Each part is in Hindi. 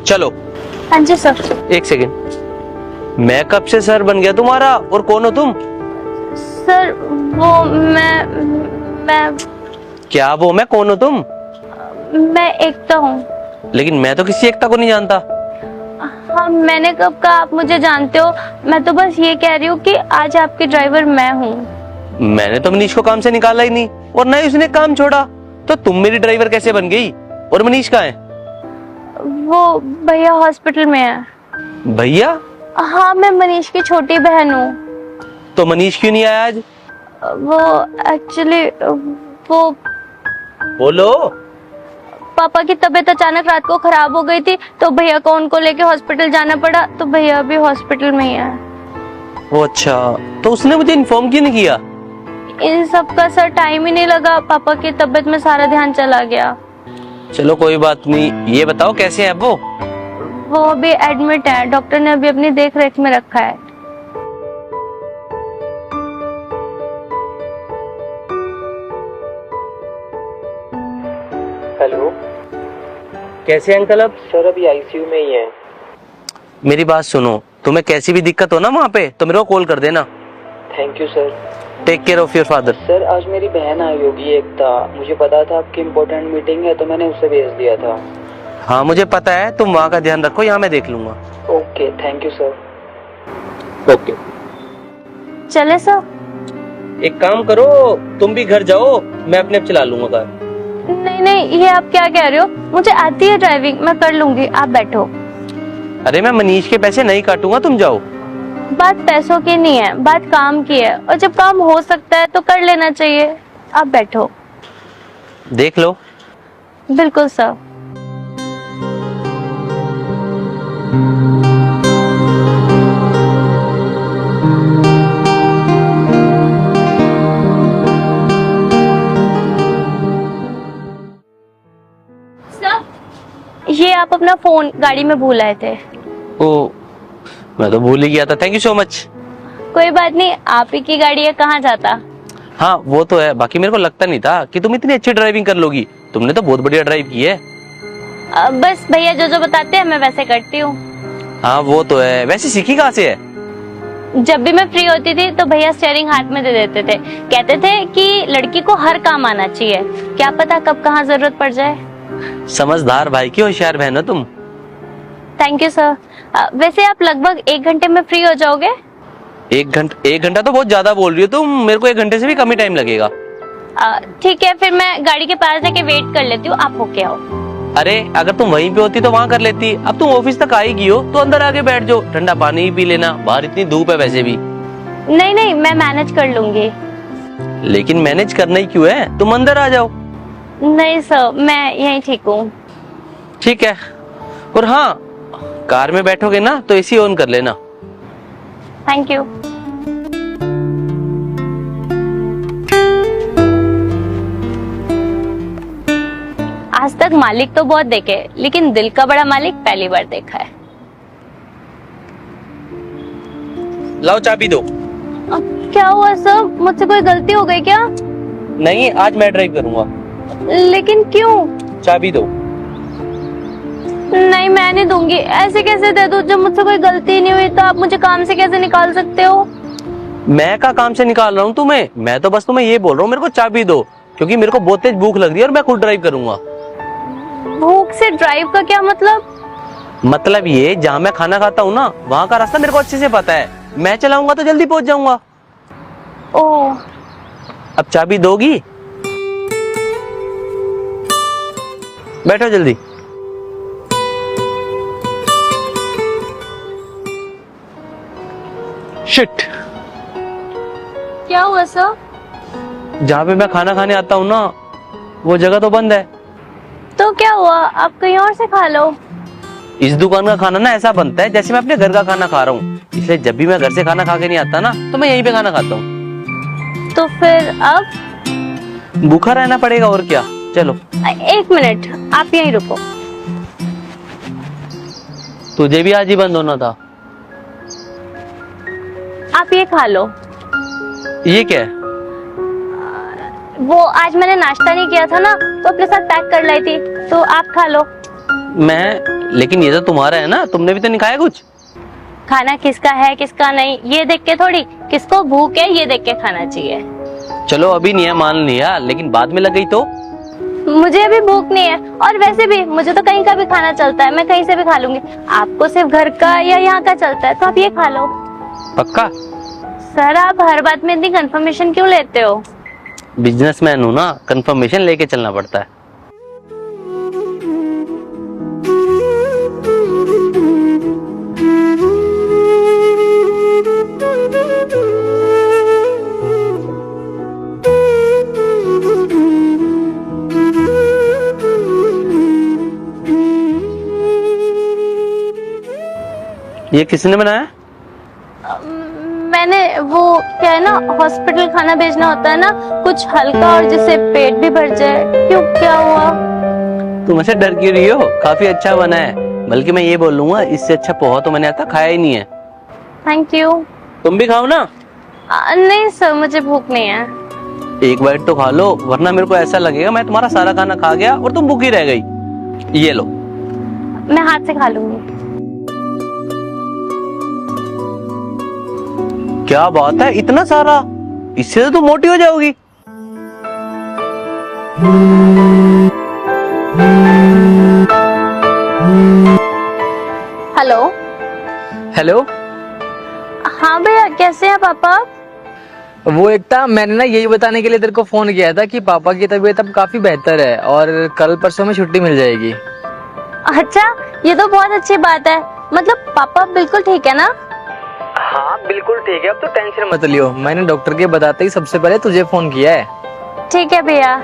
चलो। हाँ जी सर। एक सेकेंड, मैं कब से सर बन गया तुम्हारा, और कौन हो तुम? सर वो मैं क्या वो मैं, कौन हो तुम? मैं एकता हूँ। लेकिन मैं तो किसी एकता को नहीं जानता। हाँ, मैंने कब कहा आप मुझे जानते हो? मैं तो बस ये कह रही हूँ कि आज आपकी ड्राइवर मैं हूँ। मैंने तो मनीष को काम से निकाला ही नहीं, और न ही उसने काम छोड़ा, तो तुम मेरी ड्राइवर कैसे बन गई? और मनीष कहाँ है? वो भैया हॉस्पिटल में है। भैया? हाँ, मैं मनीष की छोटी बहन हूँ। तो मनीष क्यों नहीं आया आज? वो एक्चुअली वो बोलो। पापा की तबीयत अचानक रात को खराब हो गई थी, तो भैया को उनको लेके हॉस्पिटल जाना पड़ा, तो भैया भी हॉस्पिटल में ही है। वो अच्छा, तो उसने मुझे इन्फॉर्म क्यों नहीं किया? इन सब का सर टाइम ही नहीं लगा, पापा की तबीयत में सारा ध्यान चला गया। चलो कोई बात नहीं, ये बताओ कैसे है वो? वो अभी एडमिट है, डॉक्टर ने अभी अपनी देख रेख में रखा है। हेलो। कैसे हैं अंकल? अब सर अभी आईसीयू में ही है। मेरी बात सुनो, तुम्हें कैसी भी दिक्कत हो ना वहाँ पे, तो मेरे को कॉल कर देना। Thank you sir. Take care of your father. Sir आज मेरी बहन आई होगी एकता, मुझे पता था आपकी इम्पोर्टेंट मीटिंग है, तो मैंने उसे भेज दिया था। हाँ मुझे पता है, तुम वहाँ का ध्यान रखो, यहाँ मैं देख लूंगा। Okay thank you sir. Okay. चले सर? एक काम करो, तुम भी घर जाओ, मैं अपने आप चला लूंगा कार। नहीं नहीं, ये आप क्या कह रहे हो? मुझे आती है ड्राइविंग, मैं कर लूंगी, आप बैठो। अरे मैं मनीष के पैसे नहीं काटूंगा, तुम जाओ। बात पैसों की नहीं है, बात काम की है, और जब काम हो सकता है तो कर लेना चाहिए। आप बैठो। देख लो। बिल्कुल सर। ये आप अपना फोन गाड़ी में भूल आए थे। ओ, मैं तो भूल ही गया था, थैंक यू सो मच। कोई बात नहीं, आप ही की गाड़ी है, कहाँ जाता। हाँ वो तो है, बाकी मेरे को लगता नहीं था कि तुम इतनी अच्छी ड्राइविंग कर लोगी, तुमने तो बहुत बढ़िया ड्राइव की है। बस भैया जो जो बताते हैं मैं वैसे करती हूँ। हाँ वो तो है, वैसे सीखी कहाँ से है? जब भी मैं फ्री होती थी तो भैया स्टीयरिंग हाथ में दे देते थे, कहते थे कि लड़की को हर काम आना चाहिए, क्या पता कब कहाँ जरूरत पड़ जाए। समझदार भाई की होशियार बहन हो तुम। Thank you sir. वैसे आप लगभग 1 घंटे में फ्री हो जाओगे? 1 घंटा तो बहुत ज्यादा बोल रही हो तुम, मेरे को 1 घंटे से भी कम ही टाइम लगेगा। ठीक है, फिर मैं गाड़ी के पास जाके वेट कर लेती हूँ, आप होके आओ। अरे अगर तुम वहीं पे होती तो वहाँ कर लेती, अब तुम ऑफिस तक आएगी हो तो अंदर आके बैठ जाओ, ठंडा पानी पी लेना, बाहर इतनी धूप है वैसे भी। नहीं नहीं, मैं मैनेज कर लूंगी। लेकिन मैनेज करना ही क्यों है, तुम अंदर आ जाओ। नहीं सर, मैं यहीं ठीक हूँ। ठीक है, और हाँ कार में बैठोगे ना तो एसी ऑन कर लेना। Thank you. आज तक मालिक तो बहुत देखे, लेकिन दिल का बड़ा मालिक पहली बार देखा है। लाओ चाबी दो। क्या हुआ सर, मुझसे कोई गलती हो गई क्या? नहीं, आज मैं ड्राइव करूंगा। लेकिन क्यों? चाबी दो। नहीं मैं नहीं दूंगी, ऐसे कैसे दे दूं, जब मुझसे कोई गलती नहीं हुई तो आप मुझे काम से कैसे निकाल सकते हो? मैं का काम से निकाल रहा हूँ तुम्हें, मैं तो बस तुम्हें ये बोल रहा हूँ मेरे को चाबी दो, क्योंकि मेरे को बहुत तेज भूख लग रही है और मैं खुद ड्राइव करूंगा। भूख से ड्राइव का क्या मतलब? मतलब ये, जहाँ मैं खाना खाता हूँ ना वहाँ का रास्ता मेरे को अच्छे से पता है, मैं चलाऊंगा तो जल्दी पहुंच जाऊंगा। ओह। अब चाबी दोगी? बैठो जल्दी। शिट। क्या हुआ सर? जहाँ पे मैं खाना खाने आता हूँ ना वो जगह तो बंद है। तो क्या हुआ, आप कहीं और से खा लो। इस दुकान का खाना ना ऐसा बनता है जैसे मैं अपने घर का खाना खा रहा हूँ, इसलिए जब भी मैं घर से खाना खा के नहीं आता ना तो मैं यहीं पे खाना खाता हूँ। तो फिर अब? भूखा रहना पड़ेगा और क्या, चलो। 1 मिनट, आप यहीं रुको। तुझे भी आज ही बंद होना था। आप ये खा लो। ये क्या है? वो आज मैंने नाश्ता नहीं किया था ना, तो अपने साथ पैक कर लाई थी, तो आप खा लो। मैं लेकिन ये तो तुम्हारा है ना, तुमने भी तो नहीं खाया कुछ। खाना किसका है किसका नहीं ये देख के थोड़ी, किसको भूख है ये देख के खाना चाहिए। चलो अभी नहीं है मान लिया, लेकिन बाद में लग गई तो। मुझे अभी भूख नहीं है, और वैसे भी मुझे तो कहीं का भी खाना चलता है, मैं कहीं से भी खा लूंगी। आपको सिर्फ घर का या यहाँ का चलता है, तो आप ये खा लो। पक्का? सर आप हर बात में इतनी कंफर्मेशन क्यों लेते हो? बिजनेसमैन हूँ ना, कंफर्मेशन लेके चलना पड़ता है। ये किसने बनाया? मैंने वो क्या है ना, हॉस्पिटल खाना भेजना होता है ना, कुछ हल्का और जिससे पेट भी भर जाए। क्यों, क्या हुआ? तुम ऐसे डर क्यों रही हो? काफी अच्छा बना है, बल्कि मैं ये बोलूंगा इससे अच्छा पोहा तो मैंने आता खाया ही नहीं है। Thank you. तुम भी खाओ ना। नहीं सर, मुझे भूख नहीं है। एक बाइट तो खा लो, वरना मेरे को ऐसा लगेगा मैं तुम्हारा सारा खाना खा गया और तुम भूखी रह गई। ये लो। मैं हाथ से खा लूंगी। क्या बात है, इतना सारा? इससे तो तुम मोटी हो जाओगी। हेलो। हेलो। हाँ भैया, कैसे हैं पापा? वो एकता, मैंने ना यही बताने के लिए तेरे को फोन किया था कि पापा की तबीयत अब काफी बेहतर है और कल परसों में छुट्टी मिल जाएगी। अच्छा, ये तो बहुत अच्छी बात है। मतलब पापा बिल्कुल ठीक है ना? हाँ बिल्कुल ठीक है, अब तो टेंशन मत लियो। मैंने डॉक्टर के बताते ही सबसे पहले तुझे फोन किया है। ठीक है भैया।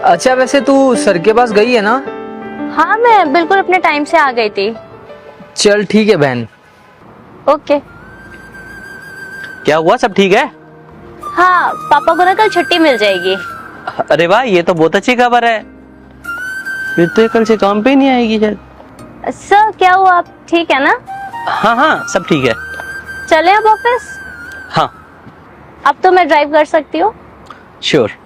अच्छा वैसे तू सर के पास गई है ना? हाँ, मैं बिल्कुल अपने टाइम से आ गई थी। चल ठीक है बहन। ओके। क्या हुआ, सब ठीक है? हाँ, पापा को ना कल छुट्टी मिल जाएगी। अरे वाह, ये तो बहुत अच्छी खबर है। फिर तो ये कल से काम पे ही नहीं आएगी शायद। सर क्या हुआ, आप ठीक है ना? हाँ हाँ, सब ठीक है। चले अब ऑफिस? हाँ अब तो मैं ड्राइव कर सकती हूँ। श्योर।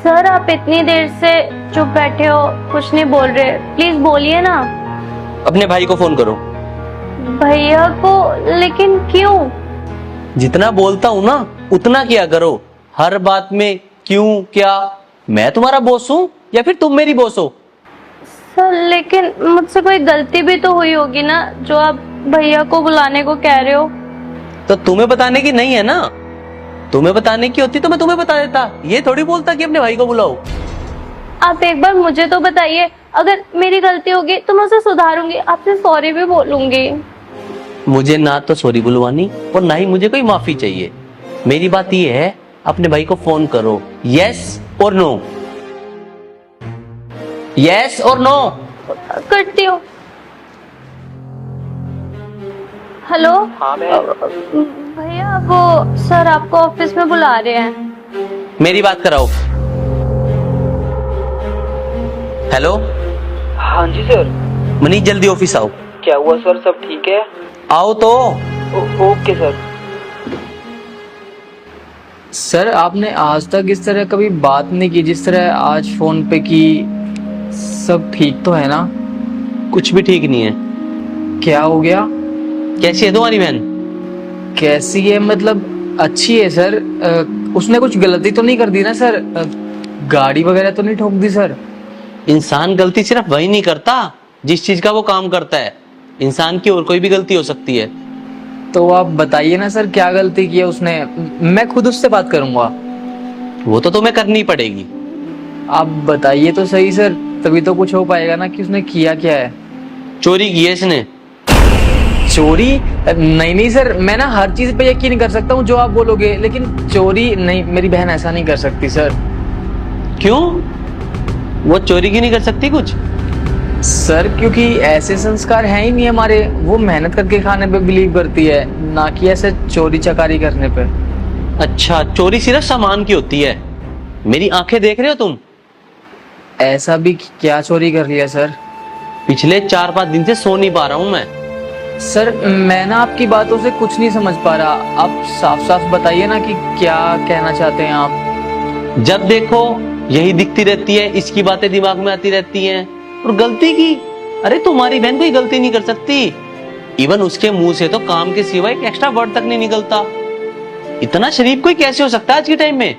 सर आप इतनी देर से चुप बैठे हो, कुछ नहीं बोल रहे, प्लीज बोलिए ना। अपने भाई को फोन करो। भैया को? लेकिन क्यों? जितना बोलता हूँ ना उतना किया करो। हर बात में क्यों, क्या? मैं तुम्हारा बॉस हूँ या फिर तुम मेरी बॉस हो? सर लेकिन मुझसे कोई गलती भी तो हुई होगी ना, जो आप भैया को बुलाने को कह रहे हो। तो तुम्हें बताने की नहीं है ना? तुम्हें बताने की होती तो मैं तुम्हें बता देता। ये थोड़ी बोलता कि अपने भाई को बुलाओ। आप एक बार मुझे तो बताइए, अगर मेरी गलती होगी तो मैं उसे सुधारूंगी, आपसे सॉरी भी बोलूंगी। मुझे ना तो सॉरी बुलवानी और ना ही मुझे कोई माफी चाहिए। मेरी बात ये है, अपने भाई को फोन करो। यस और नो? यस और नो? करती हूँ। हेलो। हाँ मैं। भैया वो सर आपको ऑफिस में बुला रहे हैं। मेरी बात कराओ। हेलो। हाँ जी सर। मनीष जल्दी ऑफिस आओ। क्या हुआ सर, सब ठीक है? आओ तो। Okay sir. सर आपने आज तक इस तरह कभी बात नहीं की जिस तरह आज फोन पे की। सब ठीक तो है ना? कुछ भी ठीक नहीं है। क्या हो गया? कैसी है तुम्हारी बहन? कैसी है मतलब अच्छी है सर। उसने कुछ गलती तो नहीं कर दी ना सर? गाड़ी वगैरह तो नहीं ठोक दी सर? इंसान गलती सिर्फ वही नहीं करता जिस चीज का वो काम करता है। इंसान की और कोई भी गलती हो सकती है। तो आप बताइए ना सर, क्या गलती की है उसने? मैं खुद उससे बात करूंगा। वो तो तुम्हें करनी पड़ेगी। आप बताइए तो सही सर, तभी तो कुछ हो पाएगा ना कि उसने किया क्या है। चोरी की है इसने। चोरी? नहीं नहीं सर, मैं ना हर चीज पे यकीन कर सकता हूँ जो आप बोलोगे, लेकिन चोरी नहीं, मेरी बहन ऐसा नहीं कर सकती सर। क्यों? वो चोरी क्यों नहीं कर सकती कुछ? सर क्योंकि ऐसे संस्कार हैं ही नहीं हमारे। वो मेहनत करके खाने पे बिलीव करती है, ना कि ऐसे चोरी चकारी करने पे। अच्छा, चोरी सिर्फ सामान की होती है। मेरी आंखें देख रहे हो तुम? ऐसा भी क्या चोरी कर लिया सर? पिछले 4-5 दिन से सो नहीं पा रहा हूँ मैं। सर मैं ना आपकी बातों से कुछ नहीं समझ पा रहा, आप साफ साफ बताइए ना कि क्या कहना चाहते हैं आप। जब देखो यही दिखती रहती है, इसकी बातें दिमाग में आती रहती हैं। और गलती की, अरे तुम्हारी बहन कोई गलती नहीं कर सकती। इवन उसके मुंह से तो काम के सिवाय एक एक्स्ट्रा वर्ड तक नहीं निकलता। इतना शरीफ कोई कैसे हो सकता है आज के टाइम में?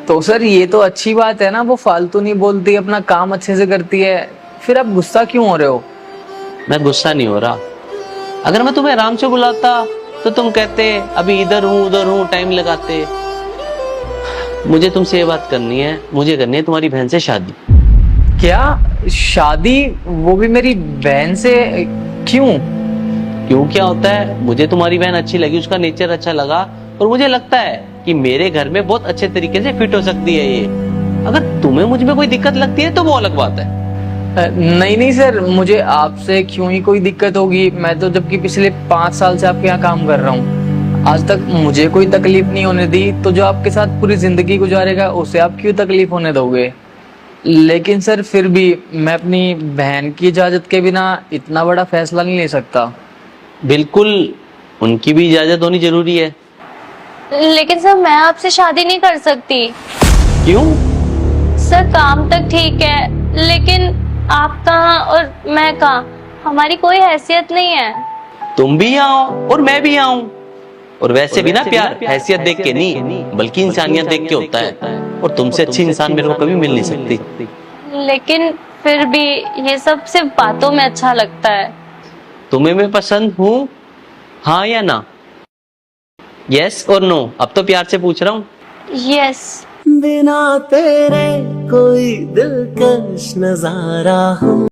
तो सर ये तो अच्छी बात है ना, वो फालतू नहीं बोलती, अपना काम अच्छे से करती है, फिर आप गुस्सा क्यों हो रहे हो? मैं गुस्सा नहीं हो रहा। अगर मैं तुम्हें आराम से बुलाता तो तुम कहते अभी इधर हूं उधर हूं, टाइम लगाते। मुझे तुमसे ये बात करनी है, मुझे करनी है तुम्हारी बहन से शादी। क्या शादी? वो भी मेरी बहन से? क्यों? क्यों क्या होता है? मुझे तुम्हारी बहन अच्छी लगी, उसका नेचर अच्छा लगा, और मुझे लगता है कि मेरे घर में बहुत अच्छे तरीके से फिट हो सकती है ये। अगर तुम्हें मुझ में कोई दिक्कत लगती है तो वो अलग बात है। नहीं नहीं सर, मुझे आपसे क्यों ही कोई दिक्कत होगी? मैं तो जबकि पिछले 5 साल से आपके यहाँ काम कर रहा हूँ, आज तक मुझे कोई तकलीफ नहीं होने दी, तो जो आपके साथ पूरी जिंदगी गुजारेगा उसे आप क्यों तकलीफ होने दोगे? लेकिन सर फिर भी मैं अपनी बहन की इजाजत के बिना इतना बड़ा फैसला नहीं ले सकता। बिल्कुल, उनकी भी इजाजत होनी जरूरी है। लेकिन सर मैं आपसे शादी नहीं कर सकती। क्यों? सर काम तक ठीक है, लेकिन आप कहाँ और मैं कहाँ, हमारी कोई हैसियत नहीं है। तुम भी यहाँ आओ और मैं भी यहाँ हूँ। और वैसे भी ना प्यार हैसियत देख के नहीं, बल्कि इंसानियत देख के होता है। और तुमसे अच्छी इंसान मेरे को कभी मिल नहीं सकती। लेकिन फिर भी ये सब सिर्फ बातों में अच्छा लगता है। तुम्हें मैं पसंद हूँ, हाँ या ना? यस और नो? अब तो प्यार से पूछ रहा हूँ। यस। बिना तेरे कोई दिलकश नजारा हो।